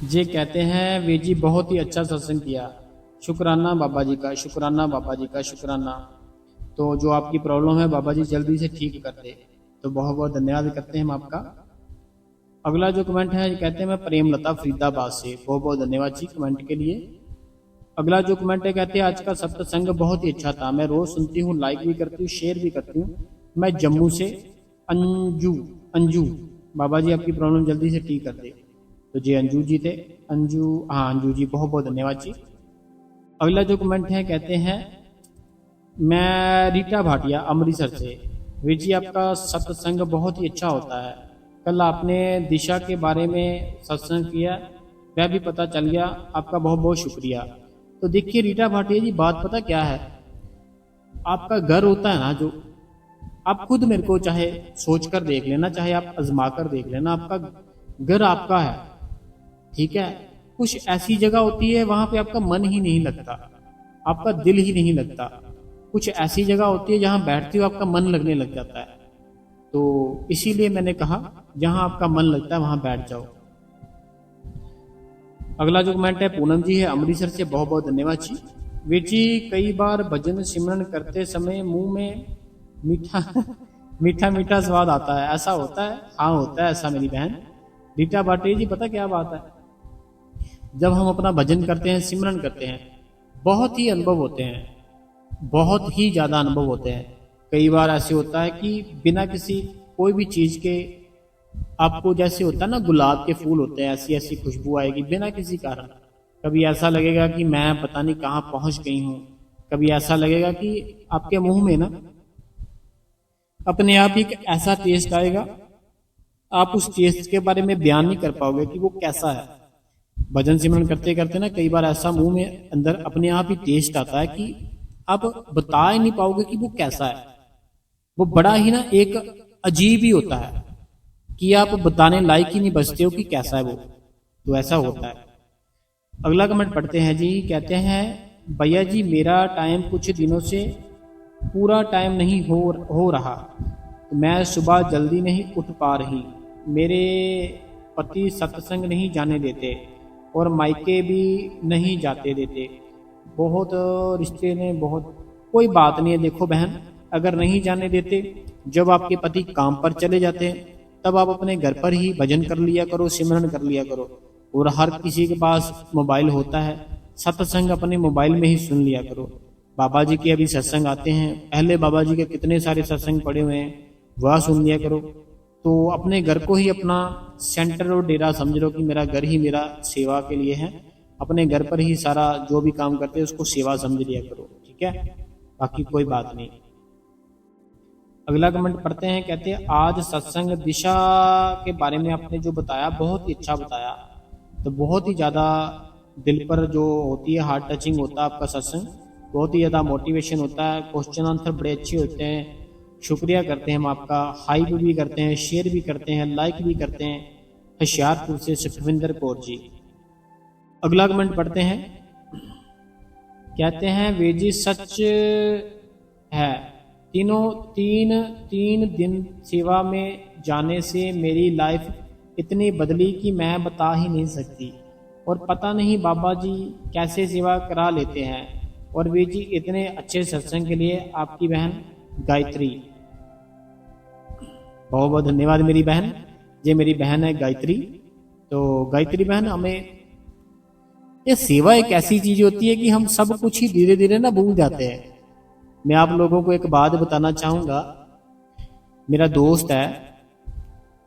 जे कहते हैं वीर जी बहुत ही अच्छा सत्संग किया, शुक्राना बाबा जी का, शुक्राना बाबा जी का, शुक्राना। तो जो आपकी प्रॉब्लम है बाबा जी जल्दी से ठीक कर दे, तो बहुत बहुत धन्यवाद करते हैं हम आपका। अगला जो कमेंट है, कहते हैं मैं प्रेमलता फरीदाबाद से, बहुत बहुत धन्यवाद जी कमेंट के लिए। अगला जो कमेंट है, कहते हैं आज का सत्संग बहुत ही अच्छा था, मैं रोज सुनती हूँ, लाइक भी करती हूँ, शेयर भी करती हूँ। मैं जम्मू से अंजू अंजू, बाबा जी आपकी प्रॉब्लम जल्दी से ठीक कर दे। तो जी अंजू जी थे, अंजू, हाँ अंजू जी, बहुत बहुत धन्यवाद जी। अगला जो कमेंट है, कहते हैं मैं रीटा भाटिया अमृतसर से, वीर जी आपका सत्संग बहुत ही अच्छा होता है, कल आपने दिशा के बारे में सत्संग किया, वह भी पता चल गया, आपका बहुत बहुत शुक्रिया। तो देखिए रीटा भाटिया जी, बात पता क्या है, आपका घर होता है ना जो, आप खुद मेरे को चाहे सोच कर देख लेना, चाहे आप आजमा कर देख लेना, आपका घर आपका है, ठीक है। कुछ ऐसी जगह होती है वहां पे आपका मन ही नहीं लगता, आपका दिल ही नहीं लगता। कुछ ऐसी जगह होती है जहां बैठते हो आपका मन लगने लग जाता है। तो इसीलिए मैंने कहा जहां आपका मन लगता है वहां बैठ जाओ। अगला जो कमेंट है पूनम जी है अमृतसर से, बहुत बहुत धन्यवाद जी। वीर जी कई बार भजन सिमरन करते समय मुंह में मीठा मीठा मीठा स्वाद आता है, ऐसा होता है? हाँ होता है ऐसा मेरी बहन रीटा भाटिया जी। पता क्या बात है, जब हम अपना भजन करते हैं, सिमरन करते हैं, बहुत ही अनुभव होते हैं, बहुत ही ज्यादा अनुभव होते हैं। कई बार ऐसे होता है कि बिना किसी कोई भी चीज के, आपको जैसे होता है ना गुलाब के फूल होते हैं, ऐसी ऐसी खुशबू आएगी बिना किसी कारण। कभी ऐसा लगेगा कि मैं पता नहीं कहाँ पहुंच गई हूँ, कभी ऐसा लगेगा कि आपके मुंह में ना अपने आप ही एक ऐसा टेस्ट आएगा, आप उस टेस्ट के बारे में बयान नहीं कर पाओगे कि वो कैसा है। भजन सिमरन करते करते ना कई बार ऐसा मुंह में अंदर अपने आप ही टेस्ट आता है कि आप बता ही नहीं पाओगे कि वो कैसा है। वो बड़ा ही ना एक अजीब ही होता है कि आप बताने लायक ही नहीं बचते हो कि कैसा है वो। तो ऐसा होता है। अगला कमेंट पढ़ते हैं जी, कहते हैं भैया जी मेरा टाइम कुछ दिनों से पूरा टाइम नहीं हो रहा, मैं सुबह जल्दी नहीं उठ पा रही, मेरे पति सत्संग नहीं जाने देते और मायके भी नहीं जाते देते, बहुत रिश्ते ने बहुत। कोई बात नहीं है, देखो बहन, अगर नहीं जाने देते, जब आपके पति काम पर चले जाते हैं तब आप अपने घर पर ही भजन कर लिया करो, सिमरन कर लिया करो। और हर किसी के पास मोबाइल होता है, सत्संग अपने मोबाइल में ही सुन लिया करो। बाबा जी के अभी सत्संग आते हैं, पहले बाबा जी के कितने सारे सत्संग पड़े हुए हैं, वह सुन लिया करो। तो अपने घर को ही अपना सेंटर और डेरा समझ लो कि मेरा घर ही मेरा सेवा के लिए है। अपने घर पर ही सारा जो भी काम करते हैं उसको सेवा समझ लिया करो, ठीक है, बाकी कोई बात नहीं। अगला कमेंट पढ़ते हैं, कहते हैं आज सत्संग दिशा के बारे में आपने जो बताया बहुत ही अच्छा बताया, तो बहुत ही ज़्यादा दिल पर जो होती है हार्ट टचिंग होता है आपका सत्संग, बहुत ही ज़्यादा मोटिवेशन होता है, क्वेश्चन आंसर बड़े अच्छे होते हैं। शुक्रिया करते हैं हम आपका, हाइप भी करते हैं, शेयर भी करते हैं, लाइक भी करते हैं। होशियारपुर से सुखविंदर कौर जी। अगला कमेंट पढ़ते हैं, कहते हैं वे जी सच है, तीन दिन सेवा में जाने से मेरी लाइफ इतनी बदली कि मैं बता ही नहीं सकती, और पता नहीं बाबा जी कैसे सेवा करा लेते हैं। और वे जी इतने अच्छे सत्संग के लिए आपकी बहन गायत्री। बहुत बहुत धन्यवाद मेरी बहन, ये मेरी बहन है गायत्री। तो गायत्री बहन, हमें ये सेवा एक ऐसी चीज होती है कि हम सब कुछ ही धीरे धीरे ना भूल जाते हैं। मैं आप लोगों को एक बात बताना चाहूंगा, मेरा दोस्त है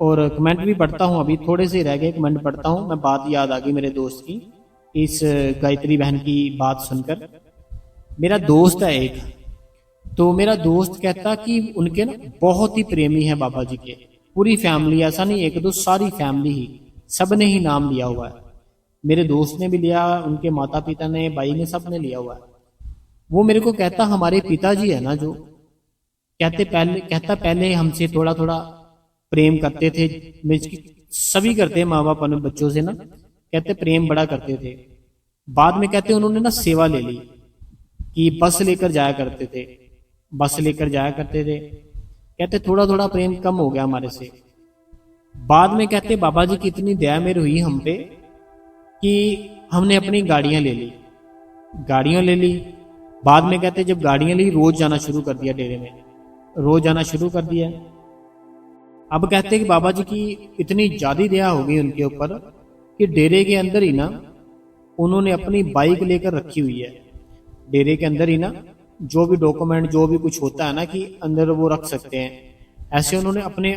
और कमेंट भी पढ़ता हूँ, अभी थोड़े से रह गए कमेंट पढ़ता हूँ, मैं बात याद आ गई मेरे दोस्त की इस गायत्री बहन की बात सुनकर। मेरा दोस्त है एक, तो मेरा दोस्त कहता कि उनके ना बहुत ही प्रेमी है बाबा जी के, पूरी फैमिली, ऐसा नहीं एक दो, सारी फैमिली ही, सब ने ही नाम लिया हुआ है। मेरे दोस्त ने भी लिया, उनके माता पिता ने, भाई ने, सब ने लिया हुआ है। वो मेरे को कहता हमारे पिताजी है ना जो, कहता पहले हमसे थोड़ा थोड़ा प्रेम करते थे, सभी करते हैं माँ बाप अपने बच्चों से ना, कहते प्रेम बड़ा करते थे। बाद में कहते उन्होंने ना सेवा ले ली कि बस लेकर जाया करते थे, बस लेकर जाया करते थे। कहते थोड़ा थोड़ा प्रेम कम हो गया हमारे से। बाद में कहते बाबा जी की इतनी दया मेरी हुई हम पे कि हमने अपनी गाड़ियां ले ली, गाड़ियां ले ली। बाद में कहते जब गाड़ियां ली रोज जाना शुरू कर दिया डेरे में, रोज जाना शुरू कर दिया। अब कहते कि बाबा जी की इतनी ज्यादा दया हो गई उनके ऊपर कि डेरे के अंदर ही ना उन्होंने अपनी बाइक लेकर रखी हुई है। डेरे के अंदर ही ना जो भी डॉक्यूमेंट जो भी कुछ होता है ना कि अंदर वो रख सकते हैं, ऐसे उन्होंने अपने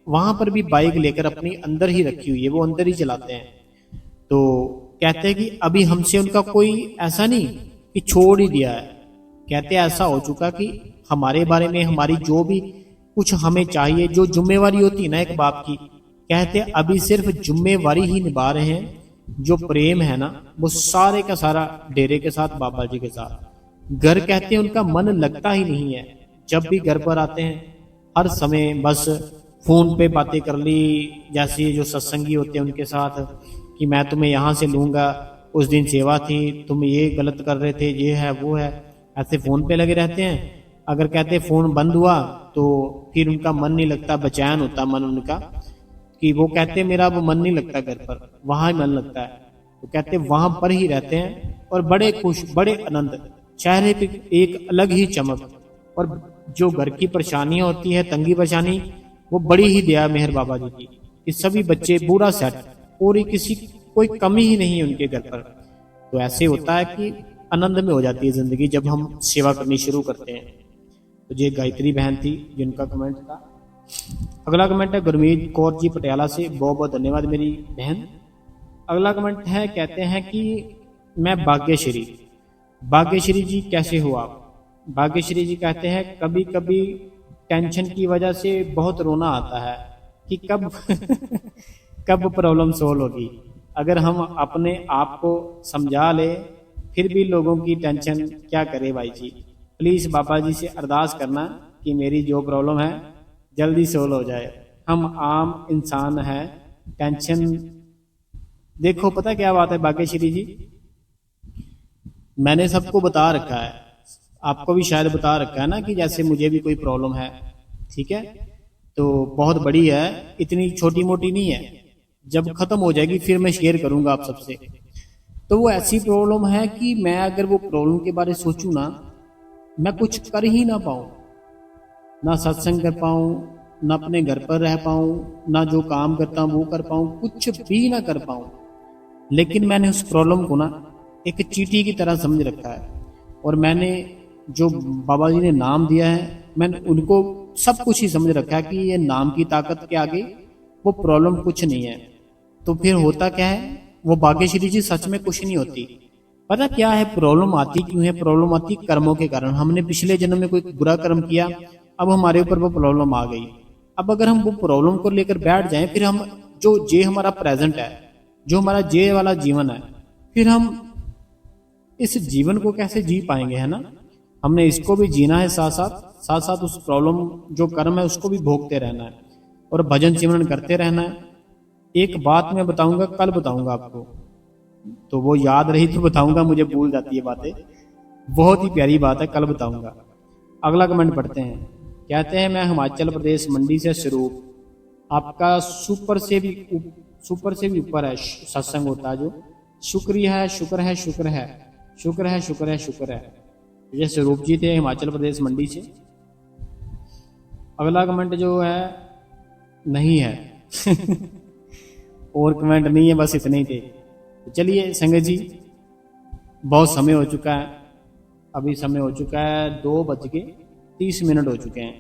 वहां पर भी बाइक लेकर अपनी अंदर ही रखी हुई है, वो अंदर ही चलाते हैं। तो कहते हैं कि अभी हमसे उनका कोई ऐसा नहीं कि छोड़ ही दिया है, कहते ऐसा हो चुका कि हमारे बारे में हमारी जो भी कुछ हमें चाहिए, जो जिम्मेवारी होती है ना एक बाप की, कहते अभी सिर्फ जिम्मेवारी ही निभा रहे हैं। जो प्रेम है ना वो सारे का सारा डेरे के साथ, बाबा जी के साथ। घर कहते हैं उनका मन लगता ही नहीं है, जब भी घर पर आते हैं हर समय बस फोन पे बातें कर ली, जैसे जो सत्संगी होते हैं उनके साथ कि मैं तुम्हें यहाँ से लूंगा, उस दिन सेवा थी, तुम ये गलत कर रहे थे, ये है वो है, ऐसे फोन पे लगे रहते हैं। अगर कहते फोन बंद हुआ तो फिर उनका मन नहीं लगता, बेचैन होता मन उनका, कि वो कहते मेरा वो मन नहीं लगता घर पर, वहां ही मन लगता है। तो कहते वहां पर ही रहते हैं और बड़े खुश, बड़े आनंद, चेहरे पे एक अलग ही चमक। और जो घर की परेशानियां होती है, तंगी परेशानी, वो बड़ी ही दया मेहर बाबा जी की कि सभी बच्चे पूरा सेट, और किसी कोई कमी ही नहीं है उनके घर पर। तो ऐसे होता है कि आनंद में हो जाती है जिंदगी जब हम सेवा करनी शुरू करते हैं। तो ये गायत्री बहन थी जिनका कमेंट था। अगला कमेंट है गुरमीत कौर जी पटियाला से, बहुत बहुत धन्यवाद मेरी बहन। अगला कमेंट है, कहते हैं कि मैं भाग्यश्री। भाग्यश्री जी कैसे हो आप? भाग्यश्री जी कहते हैं कभी कभी टेंशन की वजह से बहुत रोना आता है कि कब कब प्रॉब्लम सोल्व होगी। अगर हम अपने आप को समझा ले फिर भी लोगों की टेंशन क्या करे भाई जी। प्लीज बाबा जी से अरदास करना कि मेरी जो प्रॉब्लम है जल्दी सोल्व हो जाए। हम आम इंसान हैं, टेंशन। देखो पता क्या बात है भाग्यश्री जी, मैंने सबको बता रखा है, आपको भी शायद बता रखा है ना कि जैसे मुझे भी कोई प्रॉब्लम है, ठीक है, तो बहुत बड़ी है, इतनी छोटी मोटी नहीं है। जब खत्म हो जाएगी फिर मैं शेयर करूंगा आप सबसे। तो वो ऐसी प्रॉब्लम है कि मैं अगर वो प्रॉब्लम के बारे में सोचूं ना, मैं कुछ कर ही ना पाऊं, ना सत्संग कर पाऊं, ना अपने घर पर रह पाऊं, ना जो काम करता हूं वो कर पाऊं, कुछ भी ना कर पाऊं। लेकिन मैंने उस प्रॉब्लम को ना एक चींटी की तरह समझ रखा है, और मैंने जो बाबा जी ने नाम दिया है मैंने उनको सब कुछ ही समझ रखा है कि ये नाम की ताकत के आगे वो प्रॉब्लम कुछ नहीं है। तो फिर होता क्या है, वो भाग्यश्री जी सच में कुछ नहीं होती। पता क्या है प्रॉब्लम आती क्यों है? प्रॉब्लम आती कर्मों के कारण। हमने पिछले जन्म में कोई बुरा कर्म किया, अब हमारे ऊपर वो प्रॉब्लम आ गई। अब अगर हम वो प्रॉब्लम को लेकर बैठ जाएं, फिर हम जो जे हमारा प्रेजेंट है, जो हमारा जे वाला जीवन है, फिर हम इस जीवन को कैसे जी पाएंगे, है ना। हमने इसको भी जीना है, साथ साथ साथ साथ उस प्रॉब्लम जो कर्म है उसको भी भोगते रहना है और भजन सिमरन करते रहना है। एक बात मैं बताऊंगा, कल बताऊंगा आपको, तो वो याद रही तो बताऊंगा, मुझे भूल जाती है बातें। बहुत ही प्यारी बात है, कल बताऊंगा। अगला कमेंट पढ़ते हैं। कहते हैं मैं हिमाचल प्रदेश मंडी से स्वरूप, आपका सुपर से भी ऊपर है सत्संग होता है जो। शुक्रिया है, शुक्र है, शुक्र है, शुक्र है, शुक्र है, शुक्र है। ये स्वरूप जी थे हिमाचल प्रदेश मंडी से। अगला कमेंट जो है नहीं है और कमेंट नहीं है, बस इतने ही थे। चलिए संगत जी, बहुत समय हो चुका है। अभी समय हो चुका है 2:30 हो चुके हैं।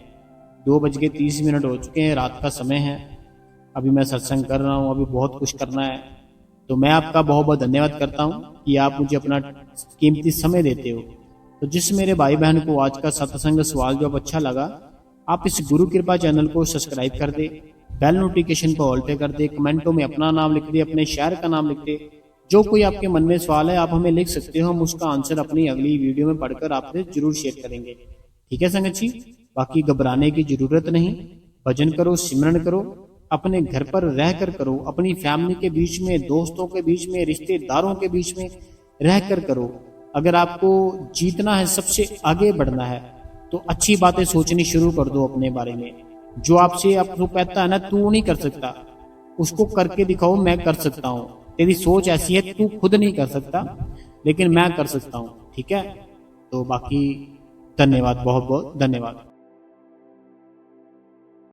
2:30 हो चुके हैं, रात का समय है। अभी मैं सत्संग कर रहा हूँ, अभी बहुत कुछ करना है। तो मैं आपका बहुत बहुत धन्यवाद करता हूँ कि आप मुझे अपना कीमती समय देते हो। तो जिस मेरे भाई बहन को आज का सत्संग सवाल जवाब अच्छा लगा, आप इस गुरु कृपा चैनल को सब्सक्राइब कर दे, बेल नोटिफिकेशन को ऑल पे कर दे, कमेंटों में अपना नाम लिख दे, अपने शहर का नाम लिख दे। जो कोई आपके मन में सवाल है आप हमें लिख सकते हो, हम उसका आंसर अपनी अगली वीडियो में पढ़कर आपसे जरूर शेयर करेंगे। ठीक है संगत जी, बाकी घबराने की जरूरत नहीं। भजन करो, सिमरन करो, अपने घर पर रहकर करो, अपनी फैमिली के बीच में, दोस्तों के बीच में, रिश्तेदारों के बीच में रहकर करो। अगर आपको जीतना है, सबसे आगे बढ़ना है, तो अच्छी बातें सोचनी शुरू कर दो अपने बारे में। जो आपसे आपको कहता है ना तू नहीं कर सकता, उसको करके दिखाओ मैं कर सकता हूँ। तेरी सोच ऐसी है, तू खुद नहीं कर सकता लेकिन मैं कर सकता हूँ। ठीक है, तो बाकी धन्यवाद, बहुत बहुत धन्यवाद।